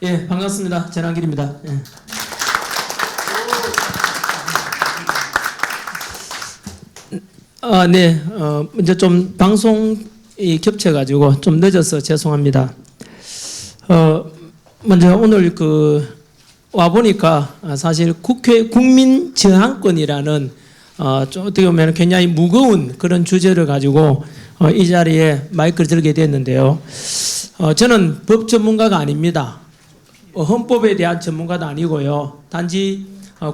예, 반갑습니다. 전한길입니다. 예. 네, 이제 좀 방송이 겹쳐가지고 좀 늦어서 죄송합니다. 먼저 오늘 와 보니까 사실 국회 국민 저항권이라는 좀 어떻게 보면 굉장히 무거운 그런 주제를 가지고 이 자리에 마이크를 들게 됐는데요. 저는 법 전문가가 아닙니다. 헌법에 대한 전문가도 아니고요. 단지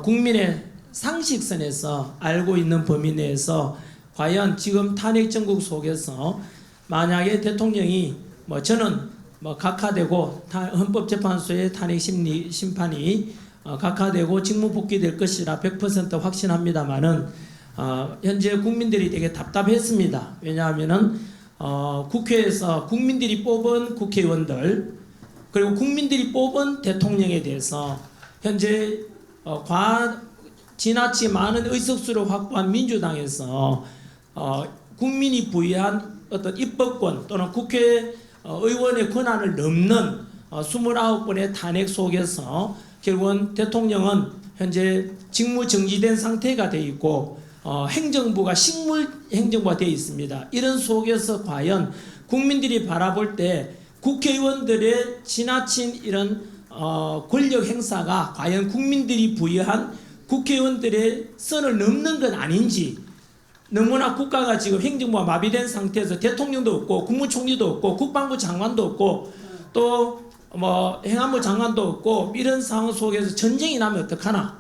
국민의 상식선에서 알고 있는 범위 내에서 과연 지금 탄핵 정국 속에서 만약에 대통령이 저는 각하되고 헌법재판소의 탄핵 심판이 각하되고 직무복귀될 것이라 100% 확신합니다만은 현재 국민들이 되게 답답했습니다. 왜냐하면은 국회에서 국민들이 뽑은 국회의원들 그리고 국민들이 뽑은 대통령에 대해서 현재 지나치 많은 의석수를 확보한 민주당에서 국민이 부여한 어떤 입법권 또는 국회의원의 권한을 넘는 29번의 탄핵 속에서 결국은 대통령은 현재 직무 정지된 상태가 되어 있고 행정부가 식물 행정부가 되어 있습니다. 이런 속에서 과연 국민들이 바라볼 때 국회의원들의 지나친 이런 권력 행사가 과연 국민들이 부여한 국회의원들의 선을 넘는 건 아닌지, 너무나 국가가 지금 행정부가 마비된 상태에서 대통령도 없고 국무총리도 없고 국방부 장관도 없고 또 행안부 장관도 없고 이런 상황 속에서 전쟁이 나면 어떡하나.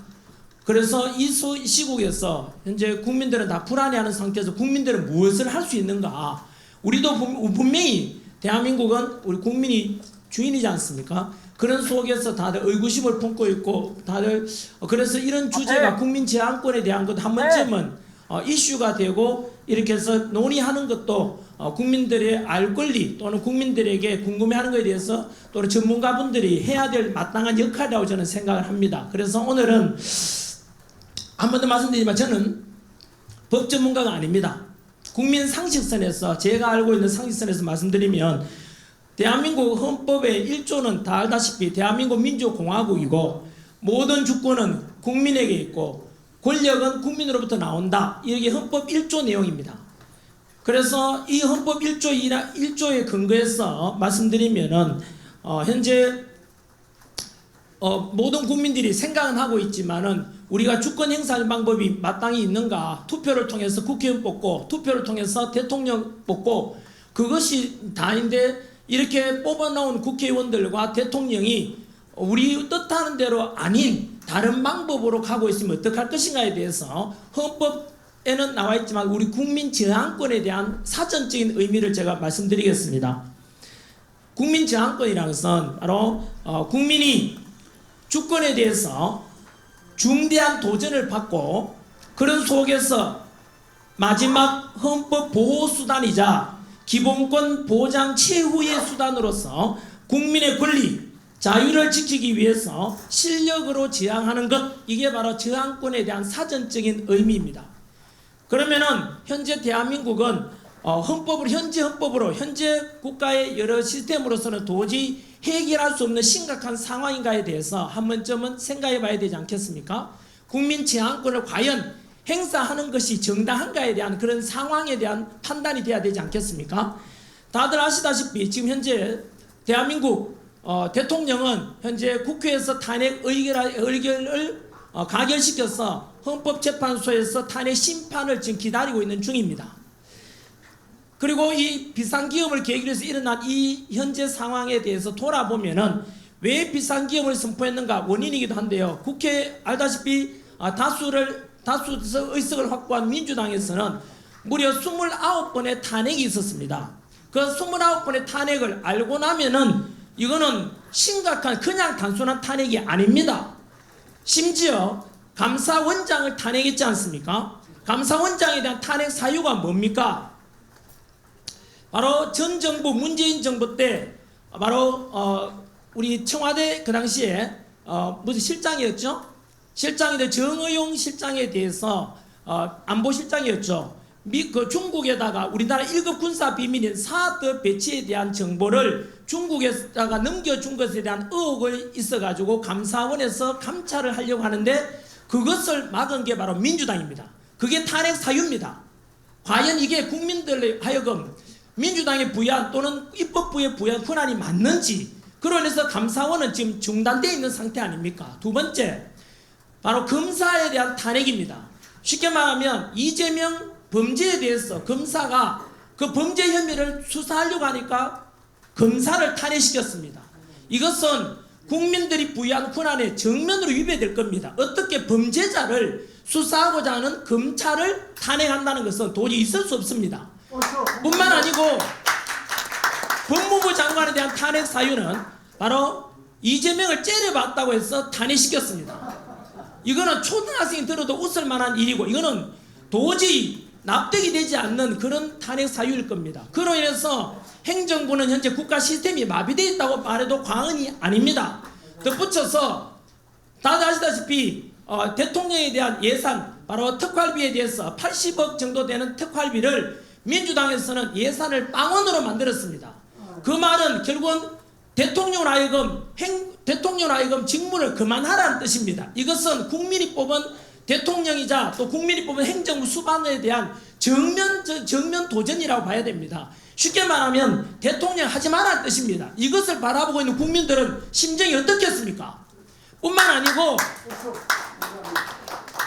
그래서 이 시국에서 현재 국민들은 다 불안해하는 상태에서 국민들은 무엇을 할 수 있는가. 우리도 분명히 대한민국은 우리 국민이 주인이지 않습니까? 그런 속에서 다들 의구심을 품고 있고 다들 그래서 이런 주제가 국민 제한권에 대한 것 한 번쯤은 이슈가 되고 이렇게 해서 논의하는 것도 국민들의 알 권리 또는 국민들에게 궁금해하는 것에 대해서 또는 전문가분들이 해야 될 마땅한 역할이라고 저는 생각을 합니다. 그래서 오늘은 한 번 더 말씀드리지만 저는 법 전문가가 아닙니다. 국민 상식선에서 제가 알고 있는 상식선에서 말씀드리면 대한민국 헌법의 1조는 다 알다시피 대한민국 민주공화국이고 모든 주권은 국민에게 있고 권력은 국민으로부터 나온다. 이게 헌법 1조 내용입니다. 그래서 이 헌법 1조에 근거해서 말씀드리면은 현재 모든 국민들이 생각은 하고 있지만은 우리가 주권 행사할 방법이 마땅히 있는가? 투표를 통해서 국회의원 뽑고 투표를 통해서 대통령 뽑고 그것이 다인데 이렇게 뽑아놓은 국회의원들과 대통령이 우리 뜻하는 대로 아닌 다른 방법으로 가고 있으면 어떡할 것인가에 대해서 헌법에는 나와 있지만 우리 국민 저항권에 대한 사전적인 의미를 제가 말씀드리겠습니다. 국민 저항권이라는 것은 바로 국민이 주권에 대해서 중대한 도전을 받고 그런 속에서 마지막 헌법 보호수단이자 기본권 보장 최후의 수단으로서 국민의 권리, 자유를 지키기 위해서 실력으로 저항하는 것, 이게 바로 저항권에 대한 사전적인 의미입니다. 그러면은 현재 대한민국은 현재 헌법으로 현재 국가의 여러 시스템으로서는 도저히 해결할 수 없는 심각한 상황인가에 대해서 한 번쯤은 생각해 봐야 되지 않겠습니까? 국민 저항권을 과연 행사하는 것이 정당한가에 대한 그런 상황에 대한 판단이 돼야 되지 않겠습니까? 다들 아시다시피 지금 현재 대한민국 대통령은 현재 국회에서 탄핵 의결을 가결시켜서 헌법재판소에서 탄핵 심판을 지금 기다리고 있는 중입니다. 그리고 이 비상기업을 계기로 해서 일어난 이 현재 상황에 대해서 돌아보면은 왜 비상기업을 선포했는가 원인이기도 한데요. 국회 알다시피 다수 의석을 확보한 민주당에서는 무려 29번의 탄핵이 있었습니다. 그 29번의 탄핵을 알고 나면은 이거는 심각한 그냥 단순한 탄핵이 아닙니다. 심지어 감사원장을 탄핵했지 않습니까? 감사원장에 대한 탄핵 사유가 뭡니까? 바로 전 정부 문재인 정부 때 바로 우리 청와대 그 당시에 무슨 실장이었죠? 실장인데 정의용 실장에 대해서 안보실장이었죠. 그 중국에다가 우리나라 1급 군사 비밀인 사드 배치에 대한 정보를 중국에다가 넘겨준 것에 대한 의혹을 있어가지고 감사원에서 감찰을 하려고 하는데 그것을 막은 게 바로 민주당입니다. 그게 탄핵 사유입니다. 과연 이게 국민들에 하여금 민주당의 부여한 또는 입법부의 부여한 권한이 맞는지, 그러면서 감사원은 지금 중단되어 있는 상태 아닙니까? 두 번째, 바로 검사에 대한 탄핵입니다. 쉽게 말하면 이재명 범죄에 대해서 검사가 그 범죄 혐의를 수사하려고 하니까 검사를 탄핵시켰습니다. 이것은 국민들이 부여한 권한에 정면으로 위배될 겁니다. 어떻게 범죄자를 수사하고자 하는 검찰을 탄핵한다는 것은 도저히 있을 수 없습니다. 뿐만 아니고 법무부 장관에 대한 탄핵 사유는 바로 이재명을 째려봤다고 해서 탄핵시켰습니다. 이거는 초등학생이 들어도 웃을 만한 일이고 이거는 도저히 납득이 되지 않는 그런 탄핵 사유일 겁니다. 그로 인해서 행정부는 현재 국가 시스템이 마비되어 있다고 말해도 과언이 아닙니다. 덧붙여서 다들 아시다시피 대통령에 대한 예산, 바로 특활비에 대해서 80억 정도 되는 특활비를 민주당에서는 예산을 빵원으로 만들었습니다. 그 말은 결국은 대통령으로 하여금 직무를 그만하라는 뜻입니다. 이것은 국민이 뽑은 대통령이자 또 국민이 뽑은 행정부 수반에 대한 정면 도전이라고 봐야 됩니다. 쉽게 말하면 대통령 하지 말라는 뜻입니다. 이것을 바라보고 있는 국민들은 심정이 어떻겠습니까? 뿐만 아니고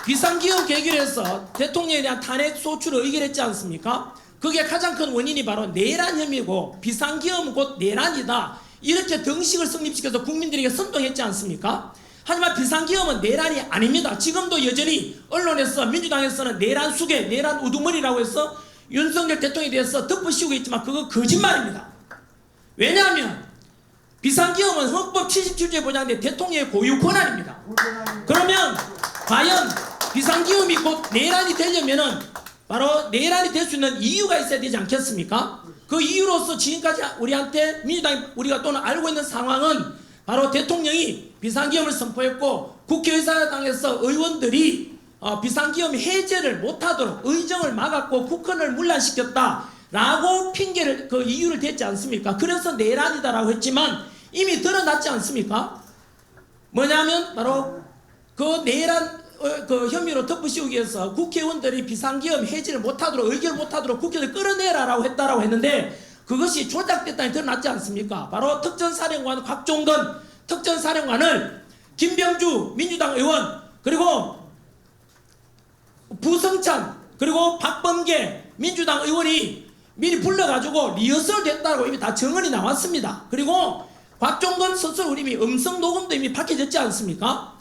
비상기업 개결해서 대통령에 대한 탄핵 소추를 의결했지 않습니까? 그게 가장 큰 원인이 바로 내란 혐의고 비상기업은 곧 내란이다. 이렇게 등식을 성립시켜서 국민들에게 선동했지 않습니까? 하지만 비상기업은 내란이 아닙니다. 지금도 여전히 언론에서 민주당에서는 내란 수괴, 내란 우두머리라고 해서 윤석열 대통령에 대해서 덮어씌우고 있지만 그거 거짓말입니다. 왜냐하면 비상기업은 헌법 77조에 보장된 대통령의 고유 권한입니다. 그러면 과연 비상기업이 곧 내란이 되려면은 바로 내란이 될 수 있는 이유가 있어야 되지 않겠습니까? 그 이유로서 지금까지 우리한테 민주당이 우리가 또는 알고 있는 상황은 바로 대통령이 비상기업을 선포했고 국회의사당에서 의원들이 비상기업 해제를 못하도록 의정을 막았고 국헌을 문란시켰다라고 핑계를 그 이유를 댔지 않습니까? 그래서 내란이다라고 했지만 이미 드러났지 않습니까? 뭐냐면 바로 그 내란 그 혐의로 덮어씌우기 위해서 국회의원들이 비상기업 해지를 못하도록 의결 못하도록 국회를 끌어내라라고 했다라고 했는데 그것이 조작됐다니 드러났지 않습니까? 바로 특전사령관 곽종건 특전사령관을 김병주 민주당 의원 그리고 부성찬 그리고 박범계 민주당 의원이 미리 불러가지고 리허설 됐다고 이미 다 증언이 나왔습니다. 그리고 곽종건 스스로 이미 음성 녹음도 이미 밝혀졌지 않습니까?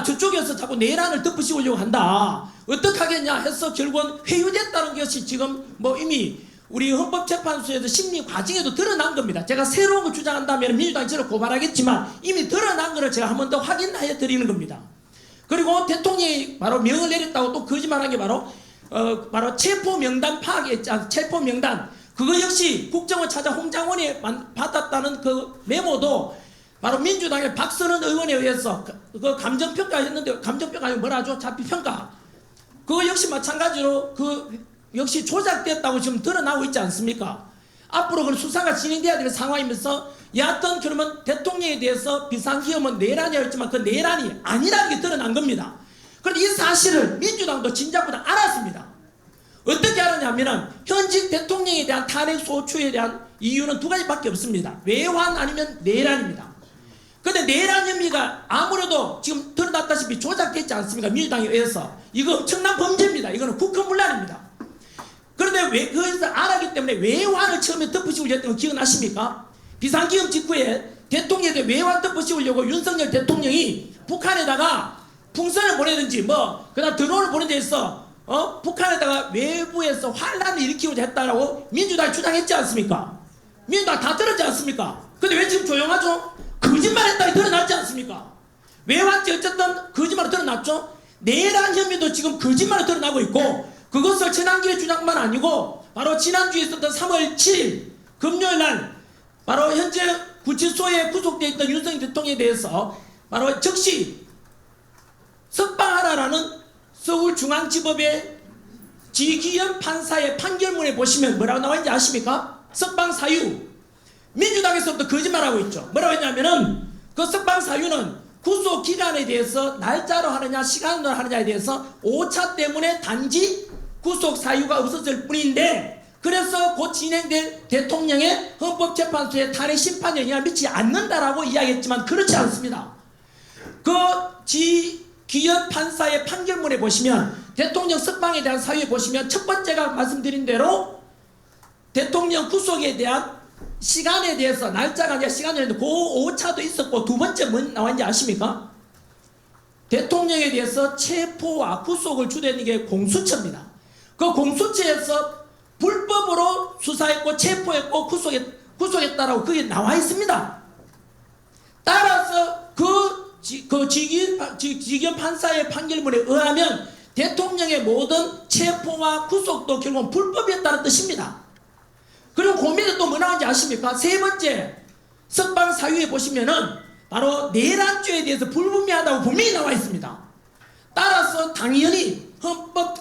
저쪽에서 자꾸 내란을 덮으시려고 한다. 어떻게 하겠냐 해서 결국은 회유됐다는 것이 지금 뭐 이미 우리 헌법재판소에서 심리 과정에도 드러난 겁니다. 제가 새로운 거 주장한다면 민주당이 저를 고발하겠지만 이미 드러난 거를 제가 한 번 더 확인해 드리는 겁니다. 그리고 대통령이 바로 명을 내렸다고 또 거짓말한 게 바로 체포 명단 파악했지 않습니까? 체포 명단. 그거 역시 국정원 차장 홍장원이 받았다는 그 메모도 바로 민주당의 박선원 의원에 의해서 그 감정평가했는데 감정평가가 뭐라 하죠? 자피평가. 그거 역시 마찬가지로 그 역시 조작됐다고 지금 드러나고 있지 않습니까? 앞으로 그 수사가 진행돼야 될 상황이면서 여하튼 그러면 대통령에 대해서 비상기업은 내란이었지만 그 내란이 아니라는 게 드러난 겁니다. 그런데 이 사실을 민주당도 진작보다 알았습니다. 어떻게 알았냐면은 현직 대통령에 대한 탄핵 소추에 대한 이유는 두 가지밖에 없습니다. 외환 아니면 내란입니다. 근데 내란 혐의가 아무래도 지금 드러났다시피 조작됐지 않습니까? 민주당에 의해서. 이거 엄청난 범죄입니다. 이거는 국헌문란입니다. 그런데 왜 그것을 알았기 때문에 외환을 처음에 덮으시려고 했던 거 기억나십니까? 비상기업 직후에 대통령에 대해 외환 덮으시려고 윤석열 대통령이 북한에다가 풍선을 보내든지 그다음 드론을 보낸 데 있어 북한에다가 외부에서 환란을 일으키고자 했다라고 민주당이 주장했지 않습니까? 민주당 다 들었지 않습니까? 근데 왜 지금 조용하죠? 거짓말했다니 드러났지 않습니까? 외환죄 어쨌든 거짓말로 드러났죠? 내란 혐의도 지금 거짓말로 드러나고 있고 그것을 최단길의 주장만 아니고 바로 지난주에 있었던 3월 7일 금요일날 바로 현재 구치소에 구속되어 있던 윤석열 대통령에 대해서 바로 즉시 석방하라라는 서울중앙지법의 지기현 판사의 판결문에 보시면 뭐라고 나와 있는지 아십니까? 석방 사유. 민주당에서부터 거짓말하고 있죠. 뭐라고 했냐면은 그 석방 사유는 구속 기간에 대해서 날짜로 하느냐 시간으로 하느냐에 대해서 오차 때문에 단지 구속 사유가 없었을 뿐인데, 그래서 곧 진행될 대통령의 헌법재판소의 탄핵 심판에 영향을 미치지 않는다라고 이야기했지만 그렇지 않습니다. 그 지기현 판사의 판결문에 보시면 대통령 석방에 대한 사유에 보시면 첫 번째가 말씀드린 대로 대통령 구속에 대한 시간에 대해서 날짜가 아니라 시간이 있는데 그 오차도 있었고, 두 번째 뭐 나왔는지 아십니까? 대통령에 대해서 체포와 구속을 주도하는 게 공수처입니다. 그 공수처에서 불법으로 수사했고 체포했고 구속했다라고 그게 나와 있습니다. 따라서 지기현 판사의 판결문에 의하면 대통령의 모든 체포와 구속도 결국은 불법이었다는 뜻입니다. 그리고 고민은 또 뭐 나왔는지 아십니까? 세 번째 석방 사유에 보시면은 바로 내란죄에 대해서 불분명하다고 분명히 나와 있습니다. 따라서 당연히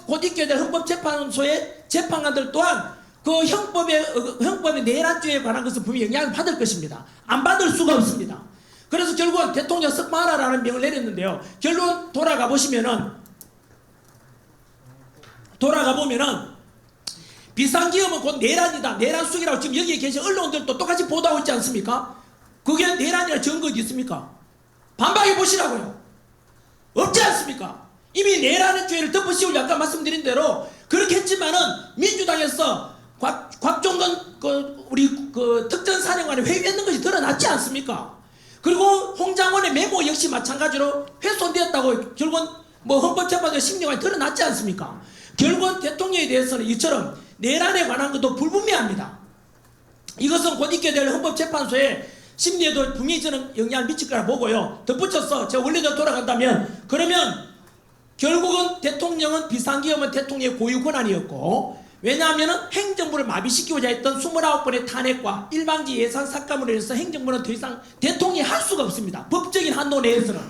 곧 있게 될 헌법재판소의 재판관들 또한 그 형법의 내란죄에 관한 것을 분명히 영향을 받을 것입니다. 안 받을 수가 없습니다. 그래서 결국은 대통령 석방하라라는 명을 내렸는데요. 결론 돌아가 보면은 비상기업은 곧 내란이다, 내란 수익이라고 지금 여기에 계신 언론들도 똑같이 보도하고 있지 않습니까? 그게 내란이라 증거 어디 있습니까? 반박해 보시라고요. 없지 않습니까? 이미 내란의 죄를 덮어씌우려 아까 말씀드린 대로 그렇게 했지만은 민주당에서 곽종건 우리 특전사령관이 회유했는 것이 드러났지 않습니까? 그리고 홍장원의 메모 역시 마찬가지로 훼손되었다고 결국은 헌법재판소 심리관이 드러났지 않습니까? 결국은 대통령에 대해서는 이처럼 내란에 관한 것도 불분명합니다. 이것은 곧 있게 될 헌법재판소의 심리에도 분명히 저는 영향을 미칠 거라 보고요. 덧붙여서 제가 원래대로 돌아간다면, 그러면 결국은 대통령은 비상기업은 대통령의 고유 권한이었고, 왜냐하면 행정부를 마비시키고자 했던 29번의 탄핵과 일방지 예산 삭감으로 인해서 행정부는 더 이상 대통령이 할 수가 없습니다. 법적인 한도 내에서는.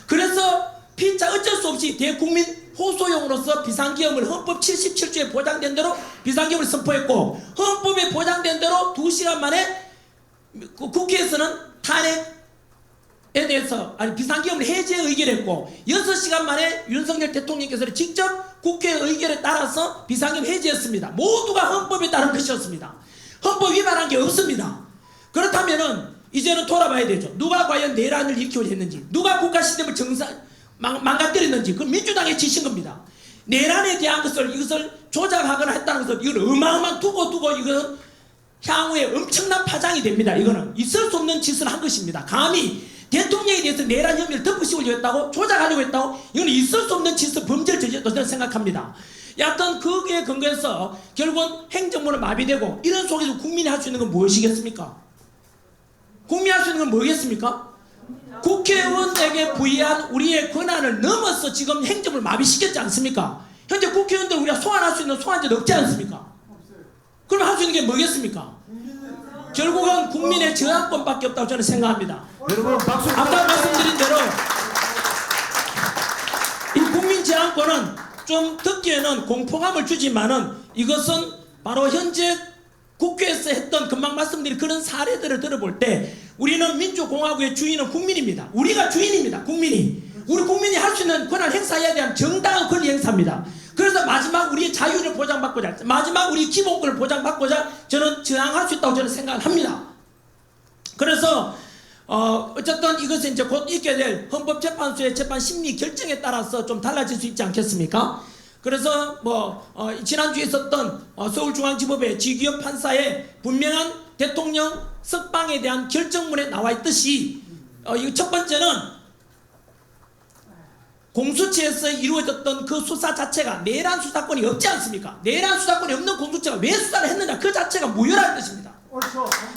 그래서 피차 어쩔 수 없이 대국민 호소용으로서 비상기업을 헌법 77조에 보장된 대로 비상기업을 선포했고, 헌법에 보장된 대로 2시간 만에 국회에서는 탄핵에 대해서 비상기업을 해제 의결했고, 6시간 만에 윤석열 대통령께서는 직접 국회 의결에 따라서 비상기업 해제했습니다. 모두가 헌법에 따른 것이었습니다. 헌법 위반한 게 없습니다. 그렇다면은 이제는 돌아봐야 되죠. 누가 과연 내란을 일으키고자 했는지, 누가 국가 시스템을 망가뜨렸는지, 그건 민주당의 짓인 겁니다. 내란에 대한 이것을 조작하거나 했다는 것은 이건 어마어마한 두고 이거는 향후에 엄청난 파장이 됩니다. 이거는 있을 수 없는 짓을 한 것입니다. 감히 대통령에 대해서 내란 혐의를 덮으시려고 했다고, 조작하려고 했다고, 이건 있을 수 없는 짓을 범죄를 저질렀다고 저는 생각합니다. 여하튼 거기에 근거해서 결국은 행정부는 마비되고, 이런 속에서 국민이 할 수 있는 건 무엇이겠습니까? 국민이 할 수 있는 건 뭐겠습니까? 국회의원에게 부여한 우리의 권한을 넘어서 지금 행정을 마비시켰지 않습니까? 현재 국회의원들 우리가 소환할 수 있는 소환제도 없지 않습니까? 그럼 할 수 있는 게 뭐겠습니까? 결국은 국민의 저항권밖에 없다고 저는 생각합니다. 여러분 박수. 아까 말씀드린 대로 이 국민 저항권은 좀 듣기에는 공포감을 주지만은 이것은 바로 현재 국회에서 했던 금방 말씀드린 그런 사례들을 들어볼 때 우리는 민주공화국의 주인은 국민입니다. 우리가 주인입니다. 국민이. 우리 국민이 할 수 있는 권한 행사해야 대한 정당한 권리 행사입니다. 그래서 마지막 우리의 자유를 보장받고자, 마지막 우리 기본권을 보장받고자 저는 저항할 수 있다고 저는 생각을 합니다. 그래서 어쨌든 이것은 이제 곧 있게 될 헌법재판소의 재판 심리 결정에 따라서 좀 달라질 수 있지 않겠습니까? 그래서 지난주에 있었던 서울중앙지법의 지기현 판사의 분명한 대통령 석방에 대한 결정문에 나와 있듯이 이 첫 번째는 공수처에서 이루어졌던 그 수사 자체가 내란 수사권이 없지 않습니까? 내란 수사권이 없는 공수처가 왜 수사를 했느냐, 그 자체가 무효라는 뜻입니다.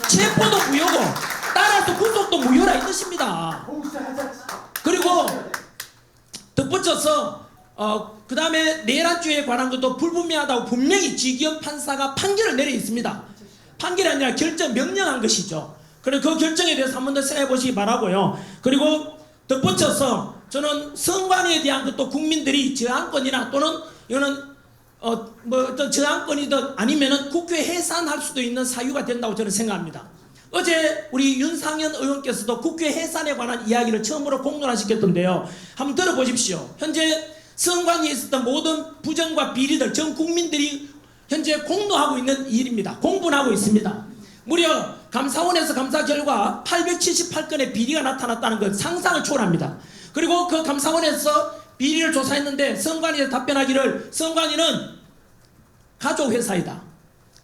체포도 무효고 따라서 구속도 무효라 이 뜻입니다. 그리고 덧붙여서 그 다음에 내란죄에 관한 것도 불분명하다고 분명히 지기현 판사가 판결을 내려 있습니다. 판결이 아니라 결정 명령한 것이죠. 그래서 그 결정에 대해서 한 번 더 생각해 보시기 바라고요. 그리고 덧붙여서 저는 선관위에 대한 것도 국민들이 저항권이나 또는 이거는 어떤 저항권이든 아니면은 국회 해산할 수도 있는 사유가 된다고 저는 생각합니다. 어제 우리 윤상현 의원께서도 국회 해산에 관한 이야기를 처음으로 공론화시켰던데요. 한번 들어보십시오. 현재 선관위에 있었던 모든 부정과 비리들 전 국민들이 현재 공로하고 있는 일입니다. 공분하고 있습니다. 무려 감사원에서 감사 결과 878건의 비리가 나타났다는 것 상상을 초월합니다. 그리고 그 감사원에서 비리를 조사했는데 선관위에 답변하기를 선관위는 가족회사이다.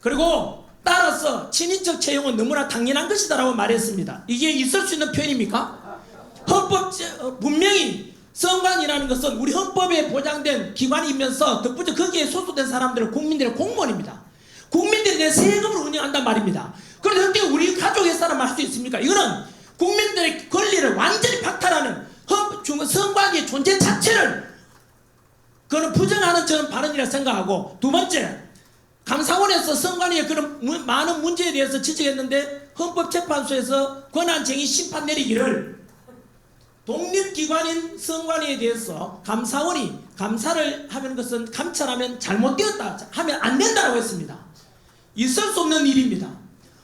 그리고 따라서 친인척 채용은 너무나 당연한 것이다라고 말했습니다. 이게 있을 수 있는 표현입니까? 분명히 선관위라는 것은 우리 헌법에 보장된 기관이면서 덕분에 거기에 소속된 사람들은 국민들의 공무원입니다. 국민들이 내 세금을 운영한단 말입니다. 그런데 어떻게 우리 가족회사라고 할 수 있습니까? 이거는 국민들의 권리를 완전히 박탈하는 선관위의 존재 자체를 그거는 부정하는 저는 발언이라 생각하고, 두 번째, 감사원에서 선관위의 그런 많은 문제에 대해서 지적했는데 헌법재판소에서 권한쟁의 심판 내리기를 독립기관인 선관위에 대해서 감사원이 감사를 하는 것은 감찰하면 잘못되었다 하면 안 된다고 했습니다. 있을 수 없는 일입니다.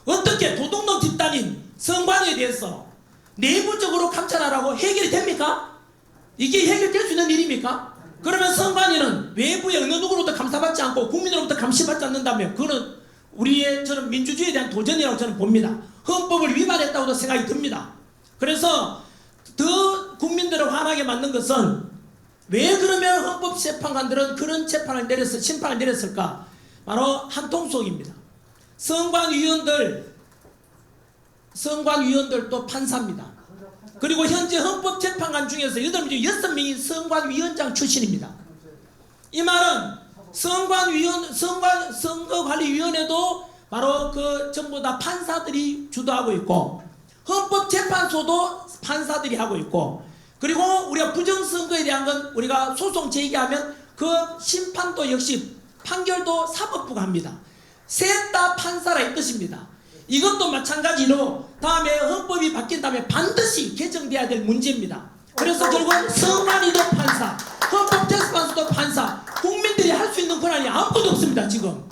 어떻게 도둑놈 집단인 선관위에 대해서 내부적으로 감찰하라고 해결이 됩니까? 이게 해결될 수 있는 일입니까? 그러면 선관위는 외부의 어느 누구로부터 감사받지 않고 국민으로부터 감시받지 않는다면 그거는 우리의 저는 민주주의에 대한 도전이라고 저는 봅니다. 헌법을 위반했다고도 생각이 듭니다. 그래서 더 국민들을 화나게 만든 것은 왜 그러면 헌법재판관들은 그런 심판을 내렸을까? 바로 한통속입니다. 선관위원들도 판사입니다. 그리고 현재 헌법재판관 중에서 6명이 선관위원장 출신입니다. 이 말은 선거관리위원회도 바로 그 전부 다 판사들이 주도하고 있고, 헌법재판소도 판사들이 하고 있고, 그리고 우리가 부정선거에 대한 건 우리가 소송 제기하면 그 심판도 역시 판결도 사법부가 합니다. 셋 다 판사라 이 뜻입니다. 이것도 마찬가지로 다음에 헌법이 바뀐 다음에 반드시 개정돼야 될 문제입니다. 그래서 결국 선관위도 판사, 헌법재판소도 판사, 국민들이 할 수 있는 권한이 아무것도 없습니다. 지금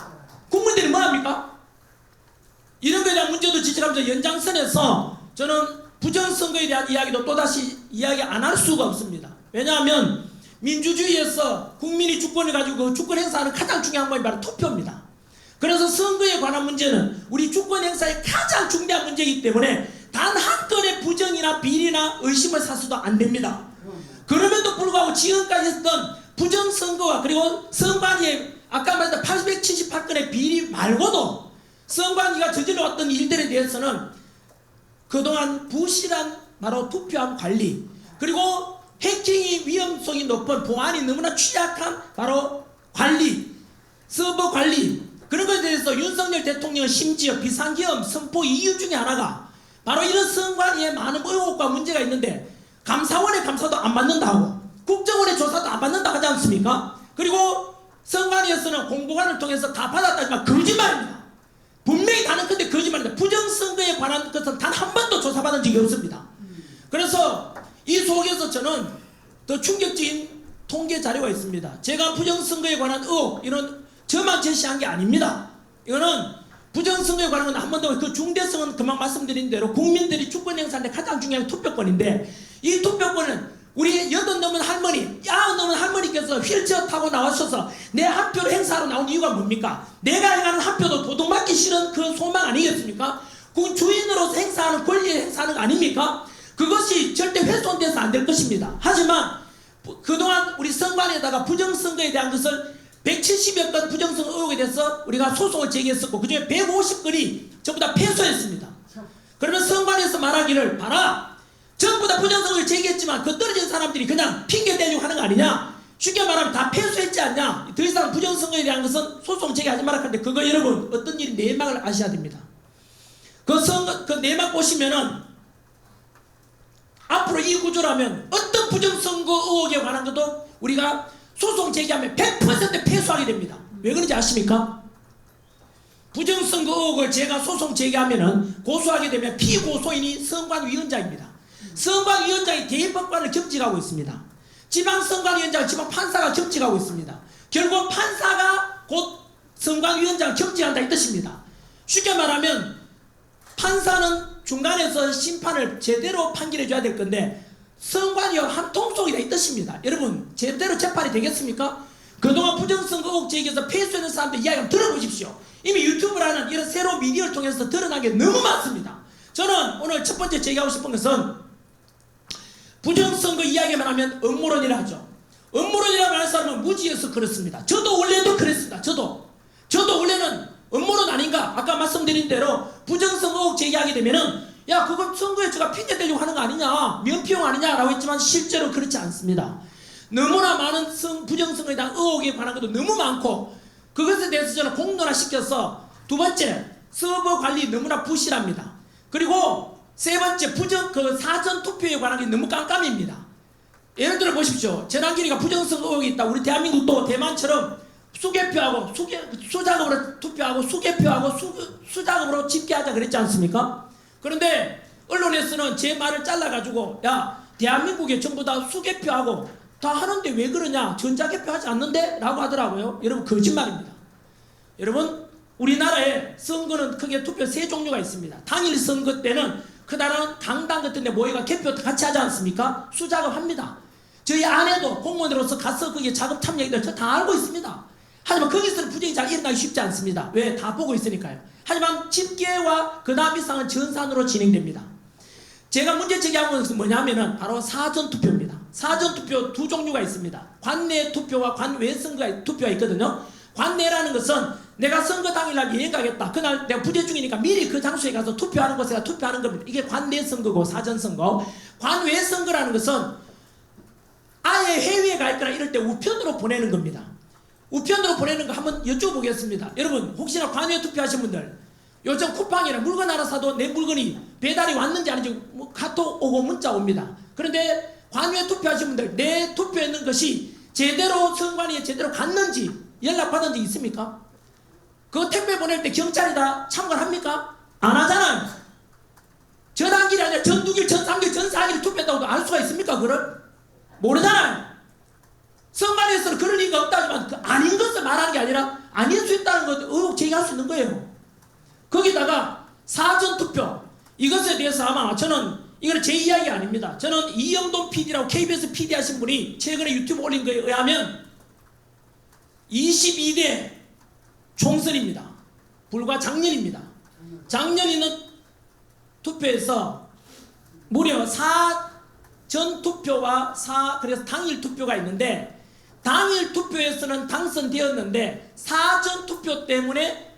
국민들이 뭐합니까? 이런 거에 대한 문제도 지적하면서 연장선에서 저는 부정선거에 대한 이야기도 또다시 이야기 안 할 수가 없습니다. 왜냐하면 민주주의에서 국민이 주권을 가지고 주권 행사하는 가장 중요한 것이 바로 투표입니다. 그래서 선거에 관한 문제는 우리 주권 행사의 가장 중대한 문제이기 때문에 단 한 건의 부정이나 비리나 의심을 사서도 안 됩니다. 그럼에도 불구하고 지금까지 했던 부정선거와 그리고 선관위의 아까 말했던 878건의 비리 말고도 선관위가 저질러왔던 일들에 대해서는 그동안 부실한 바로 투표함 관리, 그리고 해킹이 위험성이 높은 보안이 너무나 취약한 바로 관리, 서버 관리, 그런 것에 대해서 윤석열 대통령은 심지어 비상계엄 선포 이유 중에 하나가 바로 이런 선관위에 많은 의혹과 문제가 있는데 감사원의 감사도 안 받는다고, 국정원의 조사도 안 받는다고 하지 않습니까? 그리고 선관위에서는 공보관을 통해서 다 받았다지만 거짓말입니다. 분명히 다는 건데 거짓말입니다. 부정선거에 관한 것은 단 한 번도 조사받은 적이 없습니다. 그래서 이 속에서 저는 더 충격적인 통계 자료가 있습니다. 제가 부정선거에 관한 의혹, 이런 저만 제시한 게 아닙니다. 이거는 부정선거에 관한 건 한 번 더 그 중대성은 금방 말씀드린 대로 국민들이 주권 행사하는데 가장 중요한 투표권인데, 이 투표권은 우리 80 넘은 할머니, 90 넘은 할머니께서 휠체어 타고 나와셔서 내 한 표를 행사하러 나온 이유가 뭡니까? 내가 행하는 한 표도 도둑맞기 싫은 그 소망 아니겠습니까? 그 주인으로서 행사하는 권리에 행사하는 거 아닙니까? 그것이 절대 훼손돼서 안 될 것입니다. 하지만 그동안 우리 선관위에다가 부정선거에 대한 것을 170여 건 부정선거 의혹에 대해서 우리가 소송을 제기했었고 그중에 150건이 전부 다 패소했습니다. 그러면 선관위에서 말하기를 봐라, 전부 다 부정선거를 제기했지만 그 떨어진 사람들이 그냥 핑계 대려고 하는 거 아니냐, 쉽게 말하면 다 패소했지 않냐, 더 이상 부정선거에 대한 것은 소송 제기하지 말라 하는데, 그거 여러분 어떤 일이 내막을 아셔야 됩니다. 그 내막 보시면은 앞으로 이 구조라면 어떤 부정선거 의혹에 관한 것도 우리가 소송 제기하면 100% 패소하게 됩니다. 왜 그런지 아십니까? 부정선거 의혹을 제가 소송 제기하면은 고소하게 되면 피고소인이 선관위원장입니다. 선관위원장이 대법관을 겸직하고 있습니다. 지방선관위원장, 지방판사가 겸직하고 있습니다. 결국 판사가 곧 선관위원장을 경질한다 이 뜻입니다. 쉽게 말하면 판사는 중간에서 심판을 제대로 판결해 줘야 될 건데 선관위와 한 통속이다 이 뜻입니다. 여러분 제대로 재판이 되겠습니까? 그동안 부정선거 의혹 제기해서 패소했는 사람들 이야기 한번 들어보십시오. 이미 유튜브라는 이런 새로운 미디어를 통해서 드러난 게 너무 많습니다. 저는 오늘 첫 번째 제기하고 싶은 것은 부정선거 이야기만 하면 음모론이라 하죠. 음모론이라 말하는 사람은 무지해서 그렇습니다. 저도 원래도 그랬습니다. 저도 원래는 음모론 아닌가? 아까 말씀드린 대로 부정선거 의혹 제기하게 되면은 야 그건 선거에 제가 핑계대려고 하는 거 아니냐 면피용 아니냐라고 했지만 실제로 그렇지 않습니다. 너무나 많은 부정선거에 대한 의혹에 관한 것도 너무 많고 그것에 대해서 저는 공론화시켜서 두 번째 서버 관리 너무나 부실합니다. 그리고 세 번째 사전 투표에 관한 게 너무 깜깜입니다. 예를 들어 보십시오. 전환길이가 부정선거 의혹이 있다. 우리 대한민국도 대만처럼 수개표하고 수작업으로 투표하고 수개표하고 수작업으로 집계하자 그랬지 않습니까? 그런데 언론에서는 제 말을 잘라가지고 야 대한민국에 전부 다 수개표하고 다 하는데 왜 그러냐 전자개표 하지 않는데? 라고 하더라고요. 여러분 거짓말입니다. 여러분 우리나라에 선거는 크게 투표 세 종류가 있습니다. 당일 선거 때는 그날은 당당 같은 데 모여가 개표 같이 하지 않습니까? 수작업 합니다. 저희 아내도 공무원으로서 가서 거기에 작업 참여했던 저 다 알고 있습니다. 하지만 거기서는 부정이 잘 일어나기 쉽지 않습니다. 왜? 다 보고 있으니까요. 하지만 집계와 그 다음 이상은 전산으로 진행됩니다. 제가 문제 제기한 것은 뭐냐면은 바로 사전투표입니다. 사전투표 두 종류가 있습니다. 관내 투표와 관외 선거 투표가 있거든요. 관내라는 것은 내가 선거 당일날 여행 가겠다. 그날 내가 부재 중이니까 미리 그 장소에 가서 투표하는 곳에 투표하는 겁니다. 이게 관내 선거고 사전선거. 관외 선거라는 것은 아예 해외에 가 있거나 이럴 때 우편으로 보내는 겁니다. 우편으로 보내는 거 한번 여쭤보겠습니다. 여러분 혹시나 관외 투표하신 분들 요즘 쿠팡이나 물건 하나 사도 내 물건이 배달이 왔는지 아닌지 뭐 카톡 오고 문자 옵니다. 그런데 관외 투표하신 분들 내 투표했는 것이 제대로 선관위에 제대로 갔는지 연락받은 적 있습니까? 그 택배 보낼 때 경찰이 다 참관합니까? 안 하잖아요. 전환길이 아니라 전두길, 전삼길, 전사길 투표했다고도 알 수가 있습니까? 그걸? 모르잖아요. 선관위에서는 그럴 리가 없다지만 그 아닌 것을 말하는 게 아니라 아닐 수 있다는 것 의혹 제기할 수 있는 거예요. 거기다가 사전투표 이것에 대해서 아마 저는 이거는 제 이야기 아닙니다. 저는 이영돈 PD라고 KBS PD 하신 분이 최근에 유튜브 올린 거에 의하면 22대 총선입니다. 불과 작년입니다. 작년 있는 투표에서 무려 사전 투표와 그래서 당일 투표가 있는데 당일 투표에서는 당선되었는데 사전 투표 때문에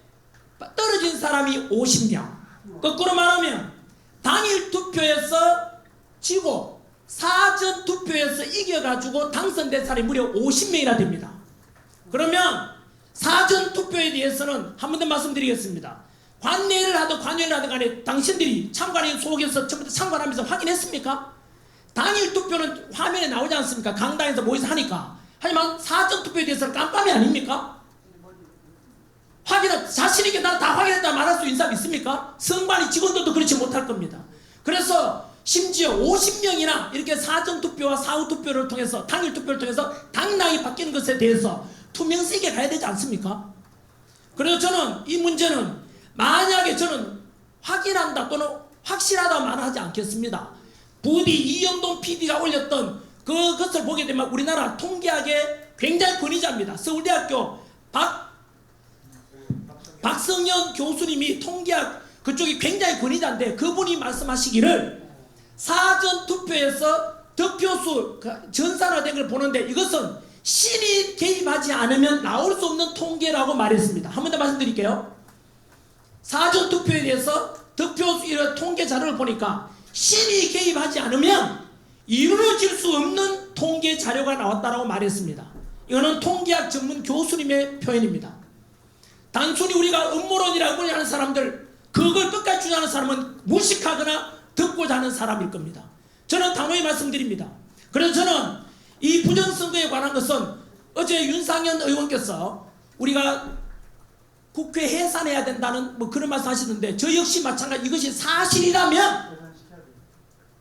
떨어진 사람이 50명. 거꾸로 말하면 당일 투표에서 지고 사전 투표에서 이겨가지고 당선된 사람이 무려 50명이나 됩니다. 그러면 사전 투표에 대해서는 한 번 더 말씀드리겠습니다. 관내를 하든 관외를 하든 간에 당신들이 참관인 속에서 전부 다 참관하면서 확인했습니까? 당일 투표는 화면에 나오지 않습니까? 강당에서 모여서 하니까. 하지만 사전 투표에 대해서는 깜깜이 아닙니까? 자신에게 나는 다 확인했다 말할 수 있는 사람 있습니까? 선관위 직원들도 그렇지 못할 겁니다. 그래서 심지어 50명이나 이렇게 사전 투표와 사후 투표를 통해서 당일 투표를 통해서 당락이 바뀌는 것에 대해서 투명성 있게 가야 되지 않습니까? 그래서 저는 이 문제는 만약에 저는 확인한다 또는 확실하다 말하지 않겠습니다. 부디 이영돈 PD가 올렸던 그것을 보게 되면 우리나라 통계학의 굉장히 권위자입니다. 서울대학교 박성현 교수님이 통계학 그쪽이 굉장히 권위자인데 그분이 말씀하시기를 사전 투표에서 득표수 전산화된 걸 보는데 이것은 신이 개입하지 않으면 나올 수 없는 통계라고 말했습니다. 한 번 더 말씀드릴게요. 사전 투표에 대해서 득표수 이런 통계 자료를 보니까 신이 개입하지 않으면 이루어질 수 없는 통계 자료가 나왔다라고 말했습니다. 이거는 통계학 전문 교수님의 표현입니다. 단순히 우리가 음모론이라고 하는 사람들 그걸 끝까지 주장하는 사람은 무식하거나 듣고자 하는 사람일 겁니다. 저는 단호히 말씀드립니다. 그래서 저는 이 부정선거에 관한 것은 어제 윤상현 의원께서 우리가 국회 해산해야 된다는 뭐 그런 말씀 하시는데 저 역시 마찬가지 이것이 사실이라면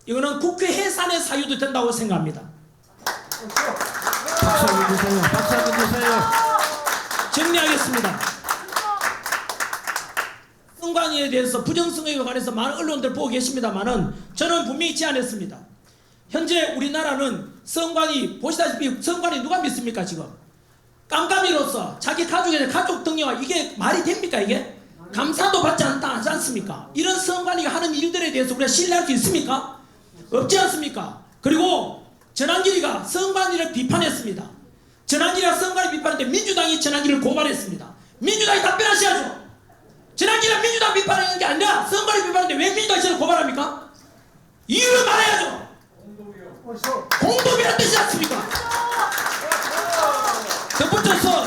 이거는 국회 해산의 사유도 된다고 생각합니다. 박수 한번 주세요. 박수 한번 주세요. 정리하겠습니다. 선관위에 대해서 부정선거에 관해서 많은 언론들 보고 계십니다만은 저는 분명히 제안했습니다. 현재 우리나라는 선관위, 보시다시피 선관위 누가 믿습니까 지금? 깜깜이로서 자기 가족의 가족 등여와 이게 말이 됩니까 이게? 감사도 받지 하지 않습니까? 이런 선관위가 하는 일들에 대해서 우리가 신뢰할 수 있습니까? 없지 않습니까? 그리고 전환길이가 선관위를 비판했습니다. 전환길이가 선관위 비판했는데 민주당이 전환길을 고발했습니다. 민주당이 답변하셔야죠. 전환길이가 민주당 비판하는 게 아니라 선관위 비판했는데 왜 민주당이 저를 고발합니까? 이유를 말해야죠. 공동이라는 뜻이지 않습니까? 덧붙여서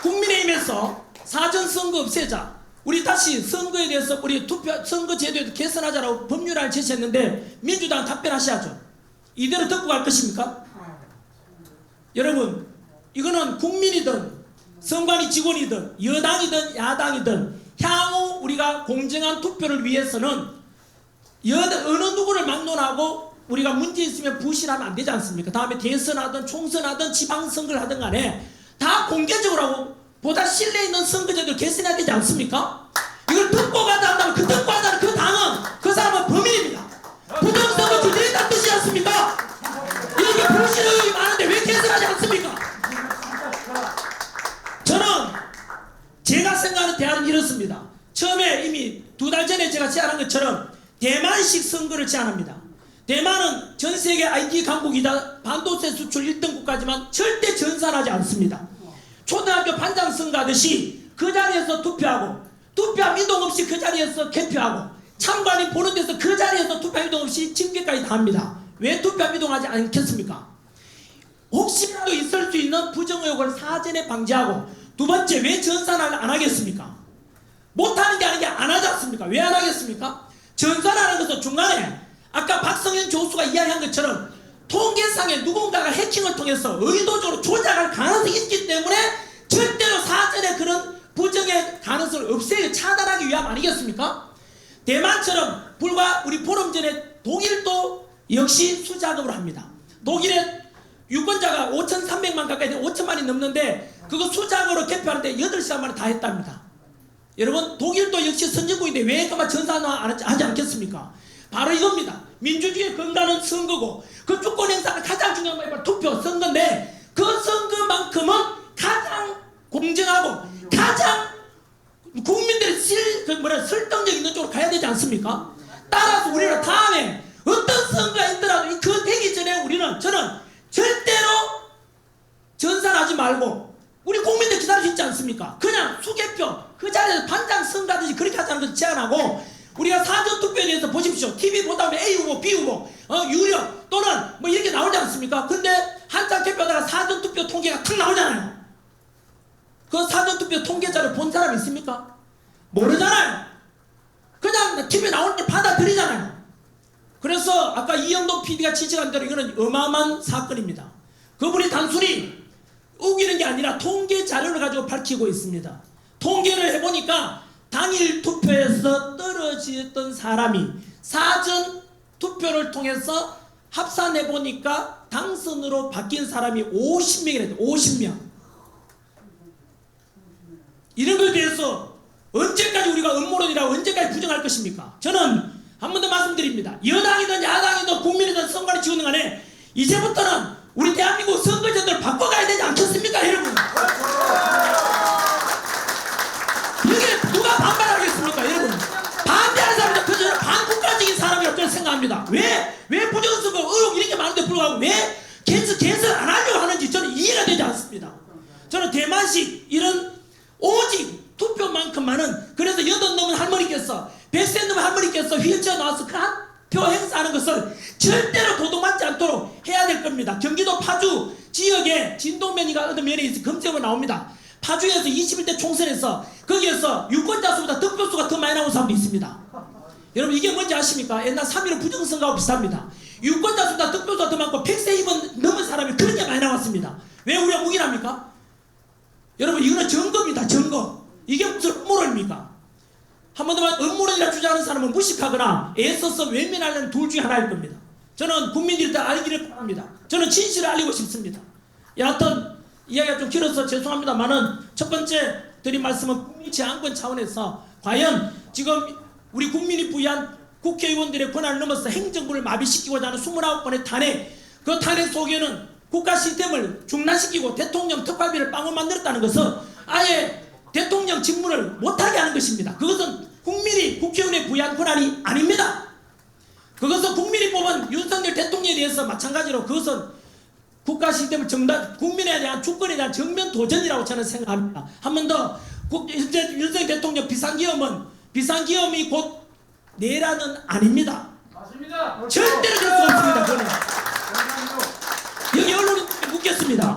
국민의힘에서 사전선거 없애자, 우리 다시 선거에 대해서 우리 선거제도에도 개선하자라고 법률안을 제시했는데 민주당은 답변하셔야죠. 이대로 듣고 갈 것입니까? 여러분, 이거는 국민이든 선관위 직원이든 여당이든 야당이든 향후 우리가 공정한 투표를 위해서는 어느 누구를 막론하고 우리가 문제 있으면 부실하면 안 되지 않습니까? 다음에 대선하든 총선하든 지방선거를 하든 간에 다 공개적으로 하고 보다 신뢰 있는 선거제도를 개선해야 되지 않습니까? 이걸 듣고 가자 한다면 그 듣고 하자는 그 당은 그 사람은 범인입니다. 부정선거 주제에 뜻이지 않습니까? 이렇게 불신 의혹이 많은데 왜 개선하지 않습니까? 저는 제가 생각하는 대안은 이렇습니다. 처음에 이미 2달 전에 제가 제안한 것처럼 대만식 선거를 제안합니다. 대만은 전세계 IT 강국이다. 반도체 수출 1등 국가지만 절대 전산하지 않습니다. 초등학교 반장 선거하듯이 그 자리에서 투표하고 투표함 이동 없이 그 자리에서 개표하고 참관인 보는 데서 그 자리에서 투표함 이동 없이 집계까지 다 합니다. 왜 투표함 이동하지 않겠습니까? 혹시라도 있을 수 있는 부정의혹을 사전에 방지하고 두 번째 왜 전산을 안 하겠습니까? 못하는 게 아니라 안 하지 않습니까? 왜 안 하겠습니까? 전산하는 것은 중간에 아까 박성현 교수가 이야기한 것처럼 통계상에 누군가가 해킹을 통해서 의도적으로 조작할 가능성이 있기 때문에 절대로 사전에 그런 부정의 가능성을 없애고 차단하기 위함 아니겠습니까? 대만처럼 불과 우리 포럼 전에 독일도 역시 수작업을 합니다. 독일의 유권자가 5,300만 가까이 5천만이 넘는데 그거 수작업으로 개표하는데 8시간 만에 다 했답니다. 여러분 독일도 역시 선진국인데 왜 그만 전산화하지 않겠습니까? 바로 이겁니다. 민주주의의 근간은 선거고 그 주권 행사가 가장 중요한 건 투표 선거인데 그 선거만큼은 가장 공정하고 가장 국민들의 설득력 있는 쪽으로 가야 되지 않습니까? 따라서 우리는 다음에 어떤 선거가 있더라도 그 되기 전에 저는 절대로 전산하지 말고 우리 국민들 기다릴 수 있지 않습니까? 그냥 수개표 그 자리에서 반장 선거하듯이 그렇게 하자는 것을 제안하고 우리가 사전투표에 대해서 보십시오. TV 보다 보면 A 후보, B 후보, 유력 또는 뭐 이렇게 나오지 않습니까? 근데 한장 투표하다가 사전투표 통계가 탁 나오잖아요. 그 사전투표 통계자를 본 사람 있습니까? 모르잖아요. 그냥 TV에 나오는 걸 받아들이잖아요. 그래서 아까 이영도 PD가 지적한 대로 이거는 어마어마한 사건입니다. 그분이 단순히 우기는 게 아니라 통계 자료를 가지고 밝히고 있습니다. 통계를 해보니까 당일 투표에서 떨어졌던 사람이 사전 투표를 통해서 합산해보니까 당선으로 바뀐 사람이 50명이래요. 50명. 이런 것에 대해서 언제까지 우리가 음모론이라고 언제까지 부정할 것입니까? 저는 한 번 더 말씀드립니다. 여당이든 야당이든 국민이든 선관위 직원은 간에 이제부터는 우리 대한민국 선거제도를 바꿔가야 되지 않겠습니까 여러분? 이게 누가 반발하겠습니까 여러분? 반대하는 사람들 그저 반국가적인 사람이라고 저는 생각합니다. 왜 부정선거 의혹 이렇게 많은데 불구하고 왜 개선 안 하려고 하는지 저는 이해가 되지 않습니다. 저는 대만식 이런 오직 투표만큼만은 그래서 8 넘은 할머니께서 100세 넘은 할머니께서 휠체어 나와서 그 한 표 행사하는 것을 절대로 도둑맞지 않도록 해야 될 겁니다. 경기도 파주 지역에 진동면이가 어떤 면에 있어 검색으로 나옵니다. 파주에서 21대 총선에서 거기에서 유권자 수보다 득표수가 더 많이 나온 사람도 있습니다. 여러분 이게 뭔지 아십니까? 옛날 3.15 부정선거하고 비슷합니다. 유권자 수보다 득표수가 더 많고 100세 넘은 사람이 그렇게 많이 나왔습니다. 왜 우리가 묵인합니까? 여러분 이거는 증거입니다. 증거. 이게 무슨 음모론입니까? 한 번 더 음모론이라 주장하는 사람은 무식하거나 애써서 외면하는 둘 중에 하나일 겁니다. 저는 국민들이 다 알기를 바랍니다. 저는 진실을 알리고 싶습니다. 여하튼 이야기가 좀 길어서 죄송합니다만은 첫 번째 드린 말씀은 국민 제한권 차원에서 과연 지금 우리 국민이 부여한 국회의원들의 권한을 넘어서 행정부를 마비시키고자 하는 29건의 탄핵, 그 탄핵 속에는 국가 시스템을 중단시키고 대통령 특활비를 빵원 만들었다는 것은 아예 대통령 직무를 못하게 하는 것입니다. 그것은 국민이 국회의원에 부여한 권한이 아닙니다. 그것은 국민이 뽑은 윤석열 대통령에 대해서 마찬가지로 그것은 국가 시스템을 국민에 대한 주권에 대한 정면 도전이라고 저는 생각합니다. 한 번 더 현재 윤석열 대통령 비상기업이 곧 내란은 아닙니다. 맞습니다. 절대로 그럴 수 없습니다. 저는 여기 언론이 묻겠습니다.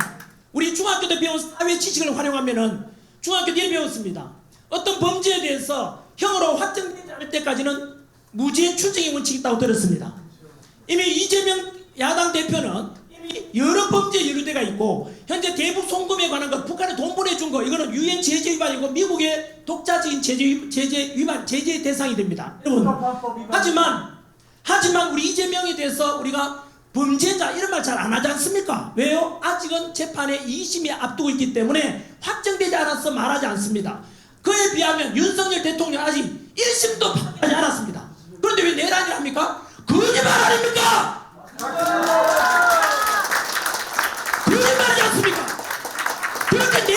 우리 중학교 때 배운 사회 지식을 활용하면은 중학교 때 배웠습니다. 어떤 범죄에 대해서 형으로 확정되지 않을 때까지는 무죄 추정의 원칙이 있다고 들었습니다. 이미 이재명 야당 대표는 이미 여러 범죄 연루대가 있고 현재 대북 송금에 관한 것, 북한에 돈 보내준 거, 이거는 유엔 제재 위반이고 미국의 독자적인 제재 대상이 됩니다. 여러분, 하지만 우리 이재명에 대해서 우리가 범죄자 이런 말 잘 안 하지 않습니까? 왜요? 아직은 재판에 2심이 앞두고 있기 때문에 확정되지 않아서 말하지 않습니다. 그에 비하면 윤석열 대통령 아직 1심도 판결하지 않았습니다. 그런데 왜 내란이 합니까? 거짓말 아닙니까? 거짓말이지 않습니까? 그렇게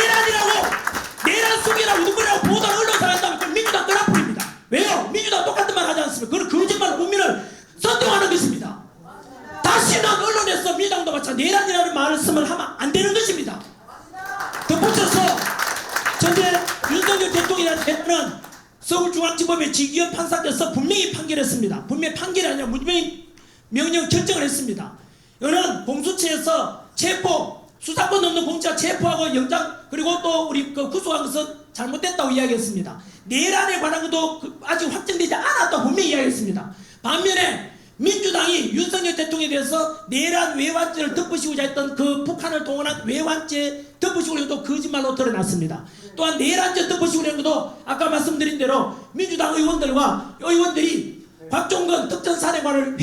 내란 속이라고 누구라고 보도를 언론사 한다면 그건 민주당 떠나버립니다. 왜요? 민주당 똑같은 말 하지 않습니까? 그건 거짓말로 국민을 선동하는 것입니다. 다시는 언론에서 민주당도 마찬가지 내란이라는 말씀을 하면 안 되는 것입니다. 덧붙여서 현재 윤석열 대통령이라는 대표는 서울중앙지법의 지기현 판사께서 분명히 판결했습니다. 분명히 판결이 아니라 분명히 명령 결정을 했습니다. 이거는 공수처에서 수사권 없는 공수처가 체포하고 영장 그리고 또 우리 구속한 것은 잘못됐다고 이야기했습니다. 내란에 관한 것도 아직 확정되지 않았다고 분명히 이야기했습니다. 반면에 민주당이 윤석열 대통령에 대해서 내란 외환죄를 덮으시고자 했던 그 북한을 동원한 외환죄 덮으시고자 또 거짓말로 드러났습니다. 또한 내란죄 덮으시고자 한 것도 아까 말씀드린 대로 민주당 의원들이 곽종건 특전사령관을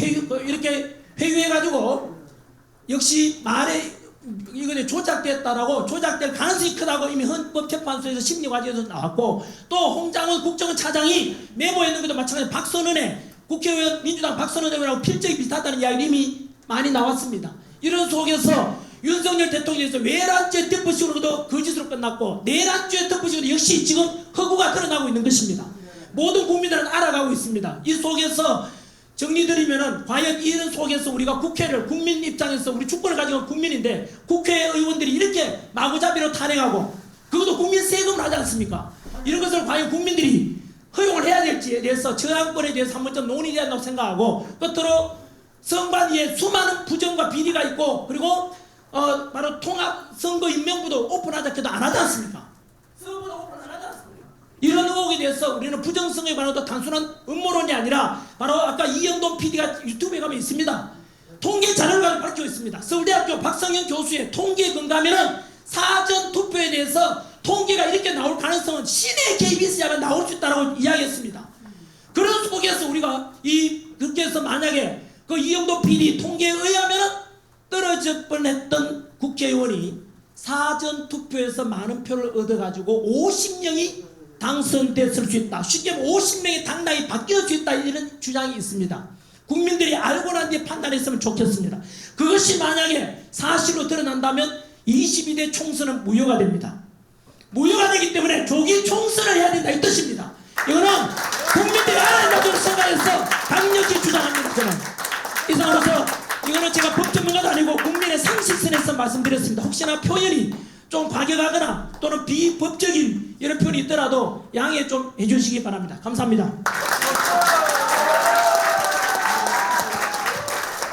이렇게 회유해가지고 역시 말에 이거는 조작될 가능성이 크다고 이미 헌법재판소에서 심리과정에서 나왔고, 또 홍장원 국정원 차장이 메모했는 것도 마찬가지로 박선은의 국회의원 민주당 박선원 의원하고 필적이 비슷하다는 이야기 이미 많이 나왔습니다. 이런 속에서 윤석열 대통령에서 외란죄 덮으시고도 거짓으로 끝났고 내란죄 덮으시고도 역시 지금 허구가 드러나고 있는 것입니다. 모든 국민들은 알아가고 있습니다. 이 속에서 정리드리면은 과연 이런 속에서 우리가 국회를 국민 입장에서 우리 주권을 가지고 있는 국민인데 국회의원들이 이렇게 마구잡이로 탄핵하고 그것도 국민 세금을 하지 않습니까? 이런 것을 과연 국민들이 허용을 해야 될지에 대해서 저항권에 대해서 한 번쯤 논의해야 한다고 생각하고, 끝으로 선관 위에 수많은 부정과 비리가 있고 그리고 바로 통합선거인명부도 오픈하자 해도 안 하지 않습니까? 선거도 오픈 안 하지 않습니까? 이런 의혹에 대해서 우리는 부정선거에 관한 것도 단순한 음모론이 아니라 바로 아까 이영돈 PD가 유튜브에 가면 있습니다. 통계 자료를 밝히고 있습니다. 서울대학교 박성현 교수의 통계에 근거하면 사전 투표에 대해서 통계가 이렇게 나올 가능성은 시내 KBS야만 나올 수 있다고 이야기했습니다. 그런 속에서 우리가 그렇게 해서 만약에 그 이영도 PD 통계에 의하면 떨어질 뻔했던 국회의원이 사전 투표에서 많은 표를 얻어가지고 50명이 당선됐을 수 있다. 쉽게 50명의 당락이 바뀔 수 있다. 이런 주장이 있습니다. 국민들이 알고 난 뒤에 판단했으면 좋겠습니다. 그것이 만약에 사실로 드러난다면 22대 총선은 무효가 됩니다. 무효가 되기 때문에 조기 총선을 해야 된다 이 뜻입니다. 이거는 국민들이 알아야 된다고 생각해서 강력히 주장합니다. 저는 이상으로서 이거는 제가 법 전문가도 아니고 국민의 상식선에서 말씀드렸습니다. 혹시나 표현이 좀 과격하거나 또는 비법적인 이런 표현이 있더라도 양해 좀 해주시기 바랍니다. 감사합니다.